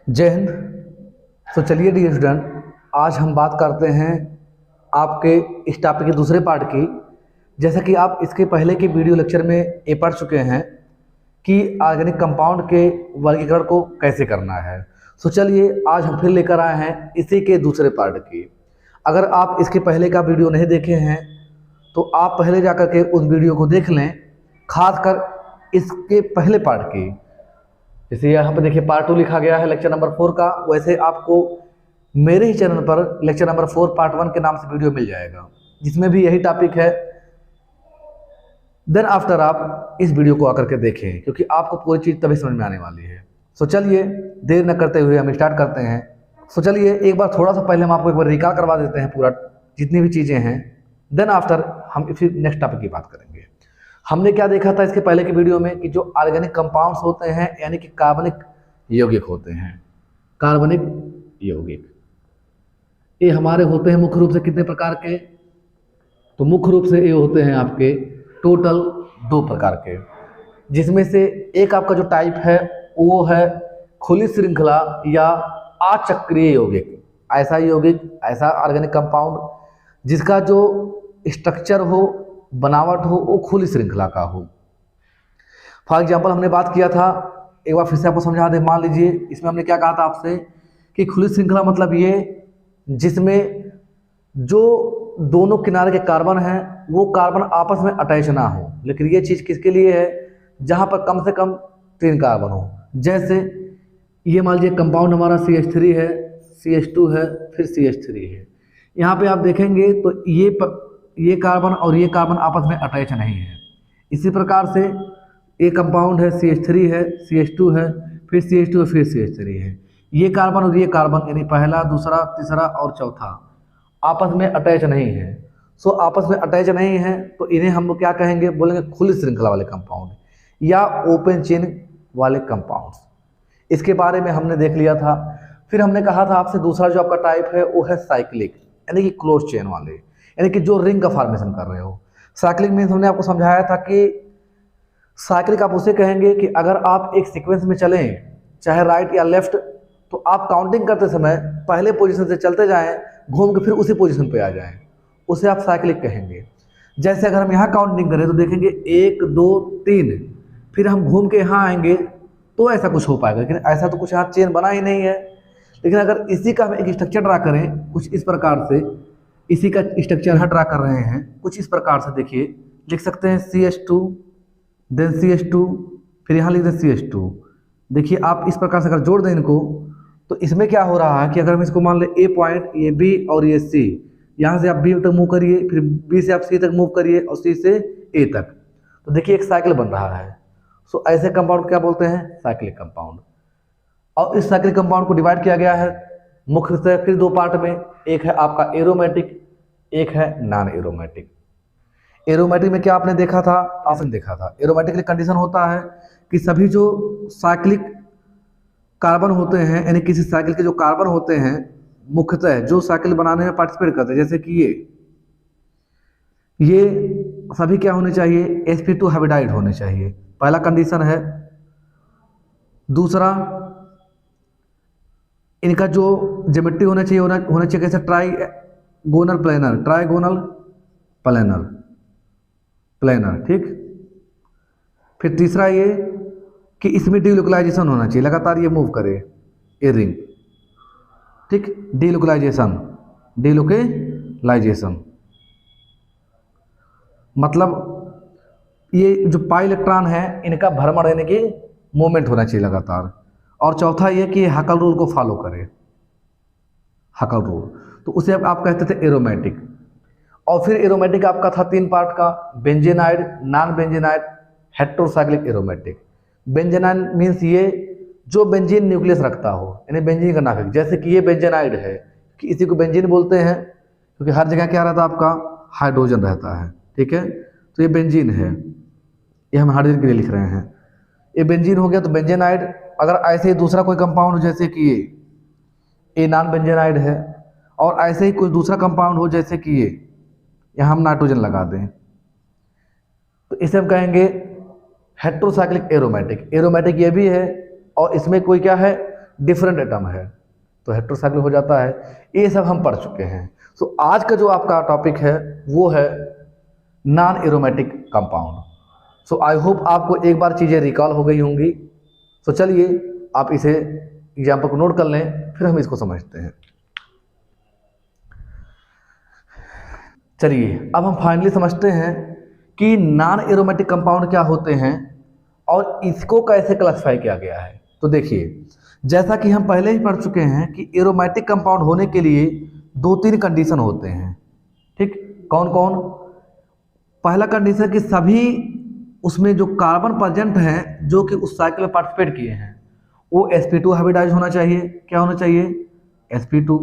जय हिंद। तो चलिए डियर स्टूडेंट, आज हम बात करते हैं आपके इस टॉपिक के दूसरे पार्ट की। जैसा कि आप इसके पहले के वीडियो लेक्चर में ये पढ़ चुके हैं कि ऑर्गेनिक कंपाउंड के वर्गीकरण को कैसे करना है। तो चलिए आज हम फिर लेकर आए हैं इसी के दूसरे पार्ट की। अगर आप इसके पहले का वीडियो नहीं देखे हैं तो आप पहले जाकर के उस वीडियो को देख लें, खासकर इसके पहले पार्ट की। जैसे यहाँ पर देखिए पार्ट 2 लिखा गया है लेक्चर नंबर 4 का, वैसे आपको मेरे ही चैनल पर लेक्चर नंबर 4 पार्ट 1 के नाम से वीडियो मिल जाएगा, जिसमें भी यही टॉपिक है। देन आफ्टर आप इस वीडियो को आकर के देखें, क्योंकि आपको पूरी चीज़ तभी समझ में आने वाली है। सो चलिए देर न करते हुए हम स्टार्ट करते हैं। सो चलिए एक बार थोड़ा सा पहले हम आपको एक बार रिकॉल करवा देते हैं पूरा जितनी भी चीज़ें हैं। देन आफ्टर हम फिर नेक्स्ट टॉपिक की बात करेंगे। हमने क्या देखा था इसके पहले की वीडियो में कि जो ऑर्गेनिक कंपाउंड्स होते हैं यानी कि कार्बनिक यौगिक होते हैं, कार्बनिक यौगिक ये हमारे होते हैं मुख्य रूप से कितने प्रकार के? तो मुख्य रूप से ये होते हैं आपके टोटल 2 प्रकार के, जिसमें से एक आपका जो टाइप है वो है खुली श्रृंखला या अचक्रीय यौगिक। ऐसा यौगिक, ऐसा ऑर्गेनिक कंपाउंड जिसका जो स्ट्रक्चर हो, बनावट हो, वो खुली श्रृंखला का हो। फॉर एग्जाम्पल हमने बात किया था, एक बार फिर से आपको समझा दें। मान लीजिए इसमें हमने क्या कहा था आपसे कि खुली श्रृंखला मतलब ये जिसमें जो दोनों किनारे के कार्बन हैं वो कार्बन आपस में अटैच ना हो। लेकिन ये चीज़ किसके लिए है? जहाँ पर कम से कम 3 कार्बन हो। जैसे ये मान लीजिए कंपाउंड हमारा CH3 है, CH2 है, फिर CH3 है। यहाँ पे आप देखेंगे तो ये कार्बन और ये कार्बन आपस में अटैच नहीं है। इसी प्रकार से एक कंपाउंड है CH3 है, CH2 है, फिर CH2 है, फिर CH3 है। ये कार्बन और ये कार्बन यानी पहला, दूसरा, तीसरा और चौथा आपस में अटैच नहीं है। सो आपस में अटैच नहीं है तो इन्हें हम क्या कहेंगे? बोलेंगे खुली श्रृंखला वाले कंपाउंड या ओपन चेन वाले कंपाउंड्स। इसके बारे में हमने देख लिया था। फिर हमने कहा था आपसे दूसरा जो आपका टाइप है वो है साइक्लिक, यानी कि क्लोज चेन वाले, यानी कि जो रिंग का फॉर्मेशन कर रहे हो। साइक्लिक मीन्स हमने आपको समझाया था कि साइक्लिक आप उसे कहेंगे कि अगर आप एक सीक्वेंस में चलें, चाहे राइट या लेफ्ट, तो आप काउंटिंग करते समय पहले पोजीशन से चलते जाएं, घूम के फिर उसी पोजीशन पे आ जाएं, उसे आप साइक्लिक कहेंगे। जैसे अगर हम यहाँ काउंटिंग करें तो देखेंगे 1 2 3, फिर हम घूम के यहाँ आएंगे तो ऐसा कुछ हो पाएगा। लेकिन ऐसा तो कुछ यहाँ चेन बना ही नहीं है। लेकिन अगर इसी का हम एक स्ट्रक्चर ड्रा करें कुछ इस प्रकार से, इसी का स्ट्रक्चर हम ड्रा कर रहे हैं कुछ इस प्रकार से, देखिए लिख सकते हैं CH2, देन CH2, फिर यहाँ लिख दें CH2। देखिए आप इस प्रकार से अगर जोड़ दें इनको तो इसमें क्या हो रहा है कि अगर हम इसको मान लें A पॉइंट, ये B और ये C, यहाँ से आप B तक मूव करिए, फिर B से आप C तक मूव करिए और C से A तक, तो देखिए एक साइकिल बन रहा है। सो ऐसे कंपाउंड क्या बोलते हैं? Cyclic compound. और इस साइक्लिक कंपाउंड को डिवाइड किया गया है मुख्य से फिर 2 पार्ट में। एक है आपका एरोमेटिक, एक है नॉन एरोमेटिक। एरोमेटिक में क्या आपने देखा था? आपने देखा था एरोमेटिक में कंडीशन होता है कि सभी जो साइक्लिक कार्बन होते हैं, यानी किसी साइकिल के जो कार्बन होते हैं मुख्यतः जो साइकिल बनाने में पार्टिसिपेट करते हैं, जैसे कि ये सभी क्या होने चाहिए? sp2 हाइब्रिडाइड होने चाहिए, पहला कंडीशन है। दूसरा, इनका जो ज्योमेट्री होना चाहिए कैसे? ट्राइगोनल प्लेनर, ठीक। फिर तीसरा ये कि इसमें डीलोकलाइजेशन होना चाहिए, लगातार ये मूव करे ये रिंग, ठीक। डीलोकलाइजेशन मतलब ये जो पाई इलेक्ट्रॉन है इनका भ्रमण यानी कि मूवमेंट होना चाहिए लगातार। और चौथा ये कि हकल रूल को फॉलो करे, हकल रूल, तो उसे आप कहते थे एरोमेटिक। और फिर एरोमेटिक आपका था 3 पार्ट का, बेंजेनाइड, नॉन बेंजेनाइड, हेटेरोसाइक्लिक एरोमेटिक। बेंजेनाइड मीन्स ये जो बेंजीन न्यूक्लियस रखता हो, यानी बेंजीन का नाभिक। जैसे कि ये बेंजेनाइड है कि इसी को बेंजीन बोलते हैं क्योंकि हर जगह क्या रहता है आपका? हाइड्रोजन रहता है, ठीक है। तो ये बेंजीन है, ये हम हाइड्रोजन के लिए लिख रहे हैं। ये बेंजीन हो गया तो बेंजेनाइड। अगर ऐसे ही दूसरा कोई कंपाउंड हो जैसे कि ये नॉन बेंजेनाइड है, और ऐसे ही कोई दूसरा कंपाउंड हो जैसे कि ये, यहाँ हम नाइट्रोजन लगा दें तो इसे हम कहेंगे हेटेरोसाइक्लिक एरोमेटिक। एरोमेटिक ये भी है और इसमें कोई क्या है? डिफरेंट एटम है तो हेटेरोसाइक्लिक हो जाता है। ये सब हम पढ़ चुके हैं। सो आज का जो आपका टॉपिक है वो है non aromatic compound. So I hope आपको एक बार चीज़ें रिकॉल हो गई होंगी। सो चलिए आप इसे एग्जाम्पल को नोट कर लें, फिर हम इसको समझते हैं। चलिए अब हम फाइनली समझते हैं कि नॉन एरोमेटिक कंपाउंड क्या होते हैं और इसको कैसे क्लासिफाई किया गया है। तो देखिए, जैसा कि हम पहले ही पढ़ चुके हैं कि एरोमेटिक कंपाउंड होने के लिए 2-3 कंडीशन होते हैं। ठीक, कौन कौन? पहला कंडीशन कि सभी उसमें जो कार्बन प्रेजेंट हैं जो कि उस साइकिल में पार्टिसिपेट किए हैं वो sp2 हाइब्रिडाइज होना चाहिए। क्या होना चाहिए? sp2।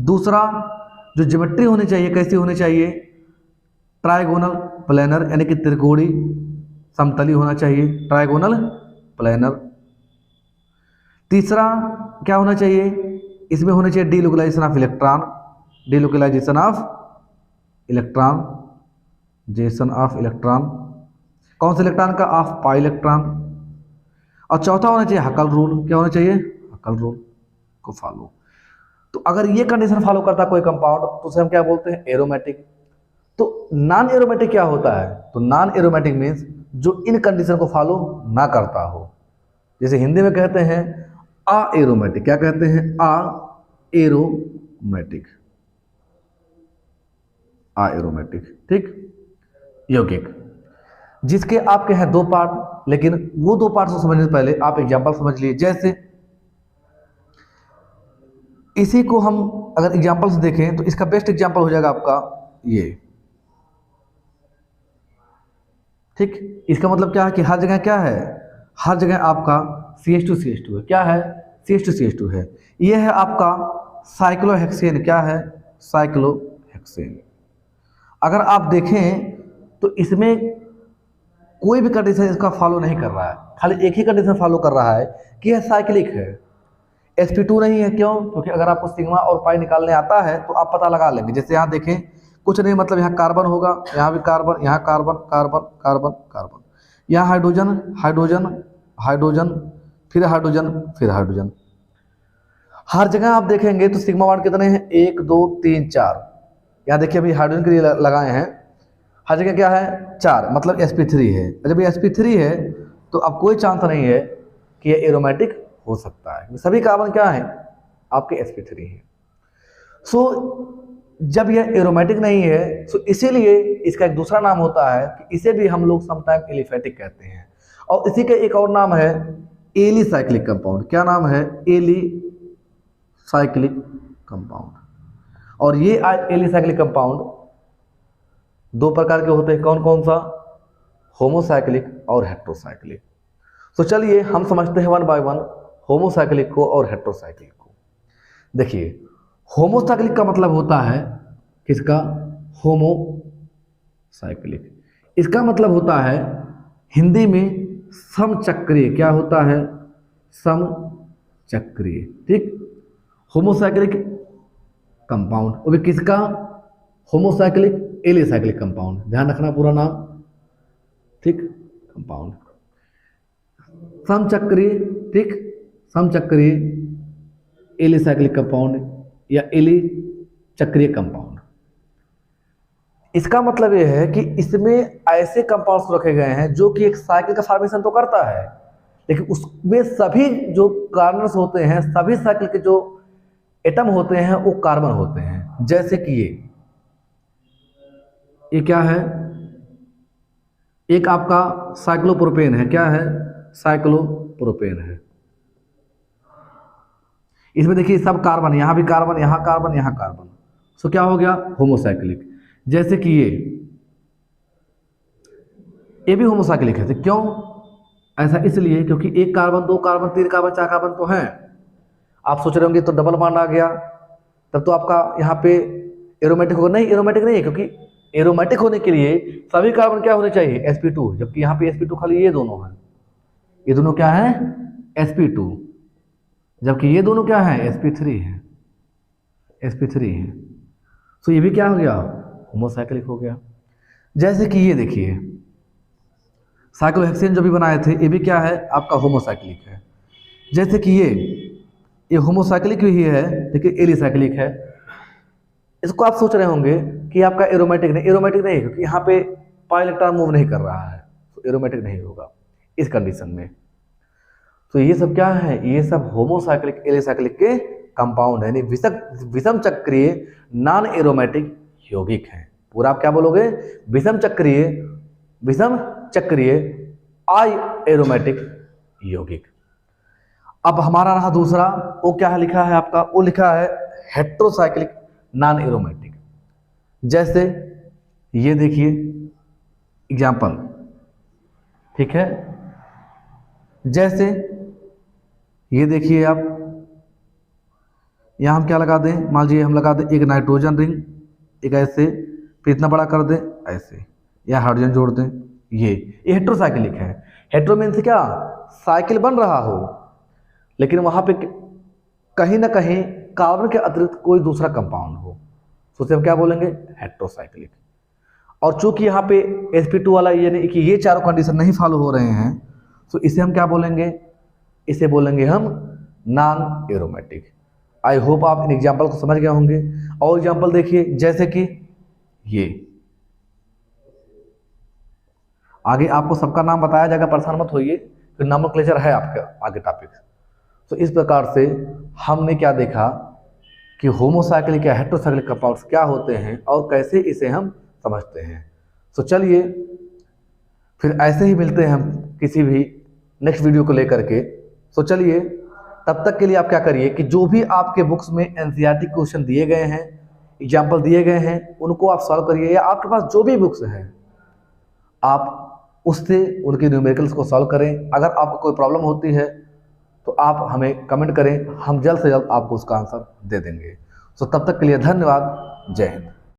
दूसरा, जो ज्योमेट्री होनी चाहिए कैसी होनी चाहिए? ट्राइगोनल प्लेनर, यानी कि त्रिकोणी समतली होना चाहिए, ट्राइगोनल प्लेनर। तीसरा क्या होना चाहिए? इसमें होना चाहिए delocalization of electron, delocalization of electron, जेसन ऑफ इलेक्ट्रॉन। कौन से इलेक्ट्रॉन का? Of pi electron. और चौथा होना चाहिए हकल रूल। क्या होना चाहिए? हकल रूल को फॉलो। तो अगर ये कंडीशन फॉलो करता कोई कंपाउंड तो उसे हम क्या बोलते हैं? एरोमेटिक। तो नॉन एरोमेटिक क्या होता है? तो नॉन एरोमेटिक मीन्स जो इन कंडीशन को फॉलो ना करता हो। जैसे हिंदी में कहते हैं एरोमेटिक। क्या कहते हैं? Aromatic, aromatic. ठीक, यौगिक जिसके आपके हैं 2 पार्ट, लेकिन वो 2 पार्ट को समझने से पहले आप एग्जांपल समझ लिए। जैसे इसी को हम अगर एग्जांपल से देखें तो इसका बेस्ट एग्जांपल हो जाएगा आपका ये। ठीक, इसका मतलब क्या है कि हर जगह क्या है? हर जगह आपका CH2 है। क्या है? CH2 है। ये है आपका साइक्लोहेक्सेन। क्या है? साइक्लोहेक्सेन। अगर आप देखें तो इसमें कोई भी कंडीशन इसका फॉलो नहीं कर रहा है, खाली एक ही कंडीशन फॉलो कर रहा है कि यह साइक्लिक है। sp2 नहीं है। क्यों? क्योंकि अगर आपको सिग्मा और पाई निकालने आता है तो आप पता लगा लेंगे। जैसे यहाँ देखें, कुछ नहीं, मतलब यहाँ कार्बन होगा, यहाँ भी कार्बन, यहाँ कार्बन, कार्बन, कार्बन, कार्बन, यहाँ हाइड्रोजन, हाइड्रोजन, हाइड्रोजन, फिर हाइड्रोजन, फिर हाइड्रोजन। हर जगह आप देखेंगे तो सिग्मा बॉन्ड कितने हैं? 1 2 3 4। यहाँ देखिए अभी हाइड्रोजन के लिए लगाए हैं। हर जगह क्या है? 4, मतलब sp3 है। जब ये sp3 है तो अब कोई चांस नहीं है कि ये एरोमेटिक हो सकता है। सभी कार्बन क्या है? आपके sp3 है। सो जब यह एरोमेटिक नहीं है तो इसीलिए इसका एक दूसरा नाम होता है कि इसे भी हम लोग समटाइम एलिफेटिक कहते हैं। और इसी का एक और नाम है एलिसाइक्लिक कंपाउंड। क्या नाम है? Alicyclic compound. और ये एलिसाइक्लिक कंपाउंड 2 प्रकार के होते हैं। कौन कौन सा? होमोसाइक्लिक और हेटेरोसाइक्लिक। तो चलिए हम समझते हैं 1 बाय 1 होमोसाइक्लिक को और हेटेरोसाइक्लिक को। देखिए, होमोसाइक्लिक का मतलब होता है किसका? होमोसाइक्लिक। इसका मतलब होता है हिंदी में समचक्रीय। क्या होता है? समचक्रीय। ठीक, होमोसाइक्लिक कंपाउंड, वो भी किसका? Homocyclic alicyclic compound. ध्यान रखना पूरा नाम। ठीक, कंपाउंड समचक्रीय। ठीक, समचक्रीय एलिसाइक्लिक कंपाउंड या एली चक्रीय कंपाउंड। इसका मतलब यह है कि इसमें ऐसे कंपाउंड्स रखे गए हैं जो कि एक साइकिल का फॉर्मेशन तो करता है, लेकिन उसमें सभी जो कार्बन्स होते हैं, सभी साइकिल के जो एटम होते हैं वो कार्बन होते हैं। जैसे कि ये क्या है? एक आपका साइक्लोप्रोपेन है। क्या है? साइक्लोप्रोपेन है। इसमें देखिए सब कार्बन, यहाँ भी कार्बन, यहाँ कार्बन, यहाँ कार्बन। सो क्या हो गया? होमोसाइक्लिक। जैसे कि ये भी होमोसाइक्लिक है। तो क्यों ऐसा? इसलिए क्योंकि 1 कार्बन, 2 कार्बन, 3 कार्बन, 4 कार्बन तो हैं। आप सोच रहे होंगे तो डबल बॉन्ड आ गया, तब तो आपका यहाँ पे एरोमेटिक होगा। नहीं, एरोमेटिक नहीं है, क्योंकि एरोमेटिक होने के लिए सभी कार्बन क्या होने चाहिए? sp2, जबकि यहाँ पे sp2 खाली ये दोनों हैं। ये दोनों क्या है? sp2, जबकि ये दोनों क्या है? sp3 है। sp3 है। तो ये भी क्या हो गया? होमोसाइक्लिक हो गया। जैसे कि ये देखिए साइक्लोहेक्सेन जो भी बनाए थे, ये भी क्या है? आपका होमोसाइक्लिक है। जैसे कि ये होमोसाइक्लिक ही है लेकिन एलिसाइक्लिक है। इसको आप सोच रहे होंगे कि आपका एरोमेटिक नहीं, एरोमेटिक नहीं क्योंकि यहाँ पे पाई इलेक्ट्रॉन मूव नहीं कर रहा है, तो एरोमेटिक नहीं होगा इस कंडीशन में। तो ये सब क्या है, ये सब होमोसाइक्लिक एलिसाइक्लिक के कंपाउंड है, यानी विषम चक्रीय नॉन एरोमेटिक यौगिक हैं। पूरा आप क्या बोलोगे, विषम चक्रीय आई एरोमेटिक यौगिक। अब हमारा रहा दूसरा, वो क्या है लिखा है आपका, वो लिखा है हेट्रोसाइक्लिक नॉन एरोमेटिक। जैसे ये देखिए एग्जाम्पल, ठीक है, जैसे ये देखिए आप, यहाँ हम क्या लगा दें, मान लीजिए हम लगा दें एक नाइट्रोजन रिंग, एक ऐसे, फिर इतना बड़ा कर दें ऐसे, या हाइड्रोजन जोड़ दें, ये हेट्रोसाइक्लिक है। हेट्रो मीन्स क्या, साइकिल बन रहा हो लेकिन वहाँ पे कहीं ना कहीं कार्बन के अतिरिक्त कोई दूसरा कंपाउंड हो, तो उसे हम क्या बोलेंगे, हेट्रोसाइक्लिक। और चूंकि यहाँ पे sp2 वाला यानी कि ये चारों कंडीशन नहीं फॉलो हो रहे हैं, तो इसे हम क्या बोलेंगे, इसे बोलेंगे हम नॉन एरोमेटिक। आई होप आप इन एग्जाम्पल को समझ गए होंगे। और एग्जाम्पल देखिए, जैसे कि ये आगे आपको सबका नाम बताया जाएगा, परेशान मत होइए, फिर नॉमेनक्लेचर है आपके आगे टॉपिक। तो इस प्रकार से हमने क्या देखा कि होमोसाइक्लिक या हेट्रोसाइक्लिक कंपाउंड्स क्या होते हैं और कैसे इसे हम समझते हैं। तो चलिए फिर ऐसे ही मिलते हैं हम किसी भी नेक्स्ट वीडियो को लेकर के। तो चलिए तब तक के लिए आप क्या करिए कि जो भी आपके बुक्स में एनसीईआरटी क्वेश्चन दिए गए हैं, एग्जाम्पल दिए गए हैं, उनको आप सॉल्व करिए, या आपके पास जो भी बुक्स हैं आप उससे उनके न्यूमेरिकल्स को सॉल्व करें। अगर आपको कोई प्रॉब्लम होती है तो आप हमें कमेंट करें, हम जल्द से जल्द आपको उसका आंसर दे देंगे। तो तब तक के लिए धन्यवाद, जय हिंद।